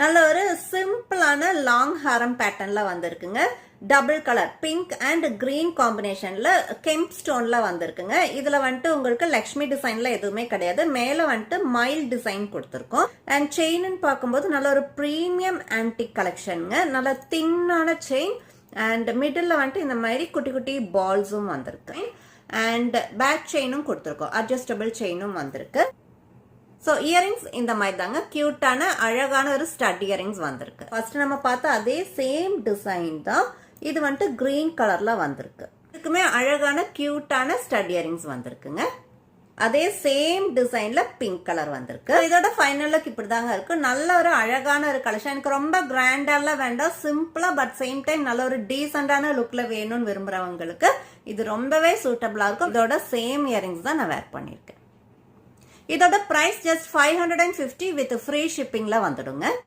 நல்ல ஒரு சிம்பிளான லாங் ஹாரம் பேட்டர்ன்ல வந்திருக்குங்க. Double colour pink and green காம்பினேஷன்ல கெம்ப் ஸ்டோன்ல வந்திருக்குங்க. இதுல வந்துட்டு உங்களுக்கு லக்ஷ்மி டிசைன்ல எதுவுமே கிடையாது. மேல வந்துட்டு மைல் டிசைன் கொடுத்துருக்கோம். அண்ட் செயின்னு பார்க்கும்போது நல்ல ஒரு பிரீமியம் ஆன்டிக் கலெக்ஷனுங்க. நல்ல தின்னான செயின் அண்ட் மிடில் வந்துட்டு இந்த மாதிரி குட்டி குட்டி பால்ஸும் வந்திருக்கு. அண்ட் பேக் செயினும் கொடுத்துருக்கோம். அட்ஜஸ்டபிள் செயினும் வந்திருக்கு. ஸோ இயரிங்ஸ் இந்த மாதிரி தாங்க கியூட்டான அழகான ஒரு ஸ்டட் இயரிங்ஸ் வந்திருக்கு. ஃபர்ஸ்ட் நம்ம பார்த்த அதே சேம் டிசைன் தான் இது வந்துட்டு கிரீன் கலர்ல வந்திருக்கு. இதுக்குமே அழகான கியூட்டான ஸ்டட் இயரிங்ஸ் வந்திருக்குங்க. அதே சேம் டிசைன்ல பிங்க் கலர் வந்திருக்கு. இதோட ஃபைனல் லுக் இப்படிதாங்க இருக்கு. நல்ல ஒரு அழகான ஒரு கலெக்ஷன். எனக்கு ரொம்ப கிராண்டாலாம் வேண்டாம், சிம்பிளா பட் சேம் டைம் நல்ல ஒரு டீசென்டான லுக்ல வேணும்னு விரும்புறவங்களுக்கு இது ரொம்பவே சூட்டபிளா இருக்கும். இதோட சேம் இயரிங்ஸ் தான் நான் வேர் பண்ணிருக்கேன். இதோட பிரைஸ் ஜஸ்ட் 550 வித் ஃப்ரீ ஷிப்பிங்ல வந்துடுங்க.